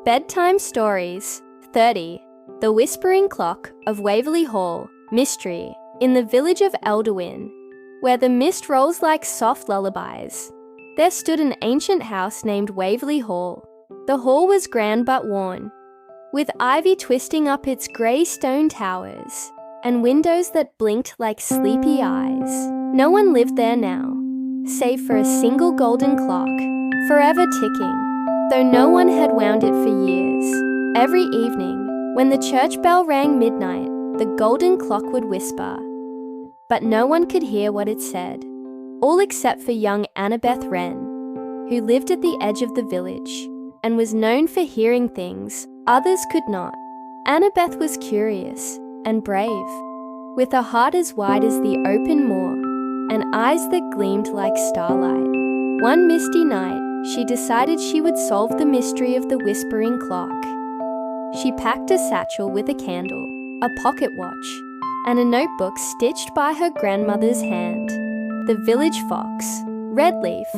Bedtime Stories 30. The Whispering Clock of Waverly Hall, Mystery, in the village of Elderwin, where the mist rolls like soft lullabies. There stood an ancient house named Waverly Hall. The hall was grand but worn, with ivy twisting up its grey stone towers, and windows that blinked like sleepy eyes. No one lived there now, save for a single golden clock, forever ticking, though no one had wound it for years. Every evening, when the church bell rang midnight, the golden clock would whisper, but no one could hear what it said, all except for young Annabeth Wren, who lived at the edge of the village and was known for hearing things others could not. Annabeth was curious and brave, with a heart as wide as the open moor and eyes that gleamed like starlight. One misty night, she decided she would solve the mystery of the whispering clock. She packed a satchel with a candle, a pocket watch, and a notebook stitched by her grandmother's hand. The village fox, Redleaf,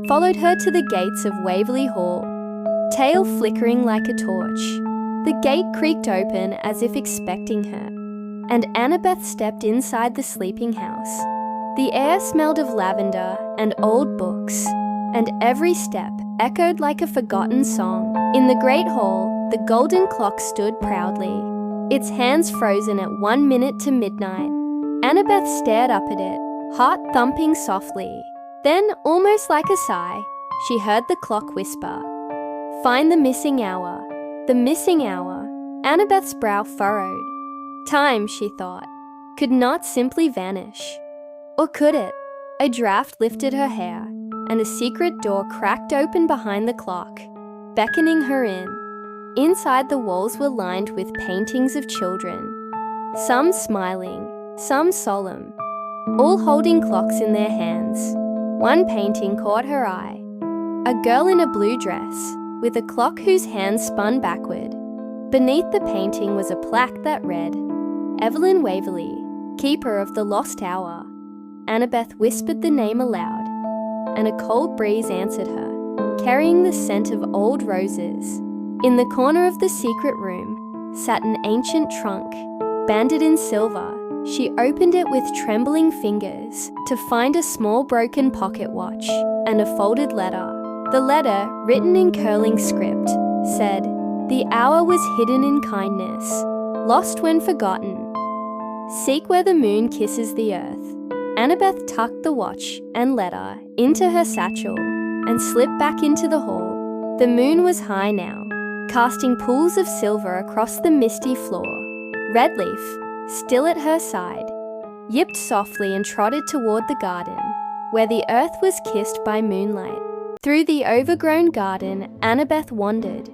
followed her to the gates of Waverly Hall, tail flickering like a torch. The gate creaked open as if expecting her, and Annabeth stepped inside the sleeping house. The air smelled of lavender and old books, and every step echoed like a forgotten song. In the great hall, the golden clock stood proudly, its hands frozen at 1 minute to midnight. Annabeth stared up at it, heart thumping softly. Then, almost like a sigh, she heard the clock whisper, "Find the missing hour, the missing hour." Annabeth's brow furrowed. Time, she thought, could not simply vanish. Or could it? A draft lifted her hair, and a secret door cracked open behind the clock, beckoning her in. Inside, the walls were lined with paintings of children, some smiling, some solemn, all holding clocks in their hands. One painting caught her eye, a girl in a blue dress, with a clock whose hands spun backward. Beneath the painting was a plaque that read, "Evelyn Waverly, keeper of the lost hour." Annabeth whispered the name aloud, and a cold breeze answered her, carrying the scent of old roses. In the corner of the secret room sat an ancient trunk, banded in silver. She opened it with trembling fingers to find a small broken pocket watch and a folded letter. The letter, written in curling script, said, "The hour was hidden in kindness, lost when forgotten. Seek where the moon kisses the earth." Annabeth tucked the watch and letter into her satchel and slipped back into the hall. The moon was high now, casting pools of silver across the misty floor. Redleaf, still at her side, yipped softly and trotted toward the garden, where the earth was kissed by moonlight. Through the overgrown garden, Annabeth wandered,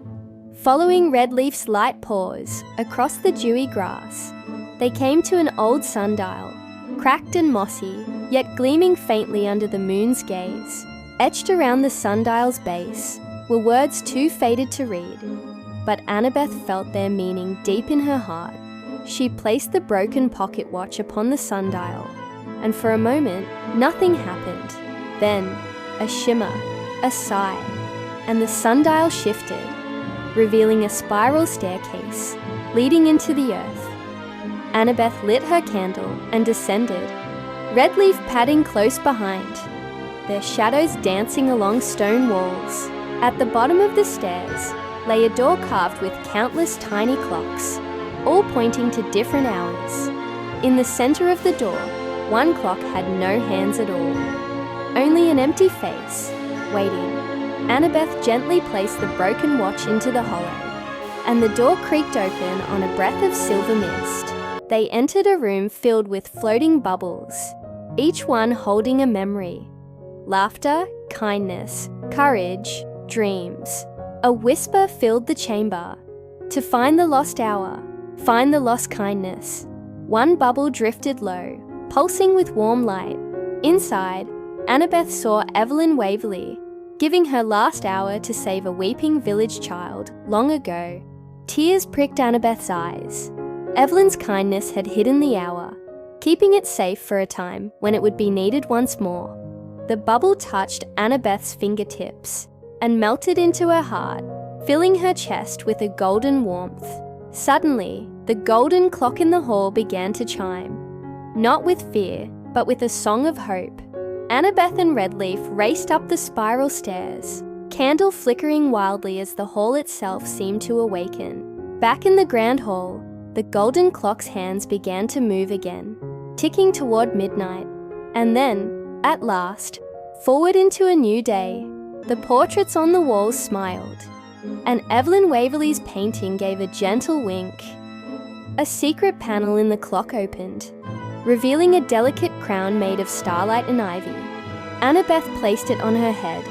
following Redleaf's light paws across the dewy grass. They came to an old sundial, cracked and mossy, yet gleaming faintly under the moon's gaze. Etched around the sundial's base were words too faded to read, but Annabeth felt their meaning deep in her heart. She placed the broken pocket watch upon the sundial, and for a moment, nothing happened. Then, a shimmer, a sigh, and the sundial shifted, revealing a spiral staircase leading into the earth. Annabeth lit her candle and descended, Redleaf padding close behind, their shadows dancing along stone walls. At the bottom of the stairs lay a door carved with countless tiny clocks, all pointing to different hours. In the center of the door, one clock had no hands at all, only an empty face, waiting. Annabeth gently placed the broken watch into the hollow, and the door creaked open on a breath of silver mist. They entered a room filled with floating bubbles, each one holding a memory. Laughter, kindness, courage, dreams. A whisper filled the chamber. To find the lost hour, find the lost kindness. One bubble drifted low, pulsing with warm light. Inside, Annabeth saw Evelyn Waverly, giving her last hour to save a weeping village child long ago. Tears pricked Annabeth's eyes. Evelyn's kindness had hidden the hour, keeping it safe for a time when it would be needed once more. The bubble touched Annabeth's fingertips and melted into her heart, filling her chest with a golden warmth. Suddenly, the golden clock in the hall began to chime, not with fear, but with a song of hope. Annabeth and Redleaf raced up the spiral stairs, candle flickering wildly as the hall itself seemed to awaken. Back in the grand hall, the golden clock's hands began to move again, ticking toward midnight. And then, at last, forward into a new day. The portraits on the walls smiled, and Evelyn Waverly's painting gave a gentle wink. A secret panel in the clock opened, revealing a delicate crown made of starlight and ivy. Annabeth placed it on her head,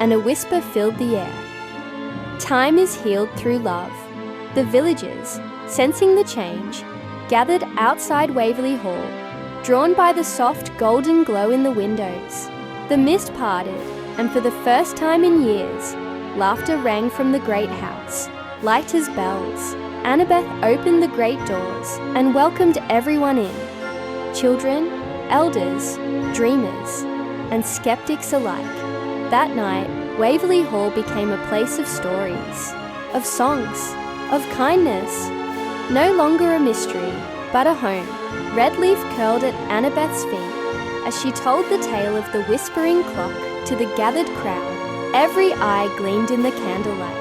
and a whisper filled the air. Time is healed through love. The villagers, sensing the change, gathered outside Waverly Hall, drawn by the soft golden glow in the windows. The mist parted, and for the first time in years, laughter rang from the great house, light as bells. Annabeth opened the great doors and welcomed everyone in. Children, elders, dreamers, and skeptics alike. That night, Waverly Hall became a place of stories, of songs, of kindness. No longer a mystery, but a home. Redleaf curled at Annabeth's feet as she told the tale of the whispering clock to the gathered crowd. Every eye gleamed in the candlelight,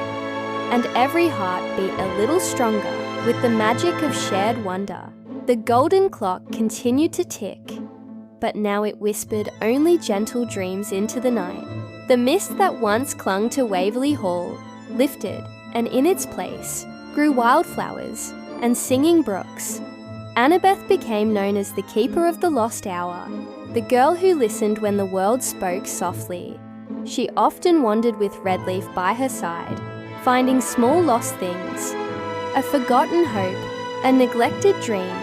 and every heart beat a little stronger with the magic of shared wonder. The golden clock continued to tick, but now it whispered only gentle dreams into the night. The mist that once clung to Waverly Hall lifted, and in its place grew wildflowers and singing brooks. Annabeth became known as the keeper of the lost hour, the girl who listened when the world spoke softly. She often wandered with Redleaf by her side, finding small lost things, a forgotten hope, a neglected dream,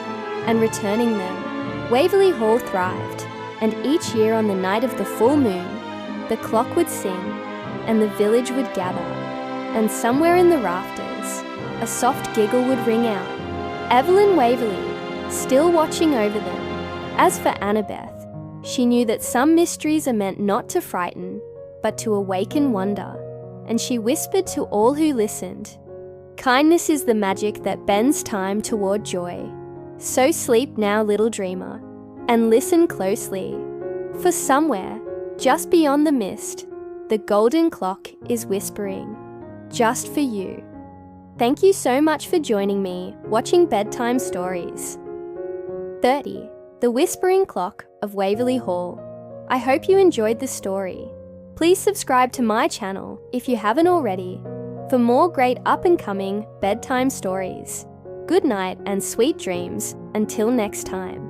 and returning them. Waverly Hall thrived, and each year on the night of the full moon, the clock would sing, and the village would gather, and somewhere in the rafters, a soft giggle would ring out. Evelyn Waverly, still watching over them. As for Annabeth, she knew that some mysteries are meant not to frighten, but to awaken wonder, and she whispered to all who listened, "Kindness is the magic that bends time toward joy. So sleep now, little dreamer, and listen closely, for somewhere, just beyond the mist, the golden clock is whispering, just for you." Thank you so much for joining me watching Bedtime Stories. 30. The Whispering Clock of Waverly Hall. I hope you enjoyed the story. Please subscribe to my channel if you haven't already for more great up-and-coming bedtime stories. Good night and sweet dreams until next time.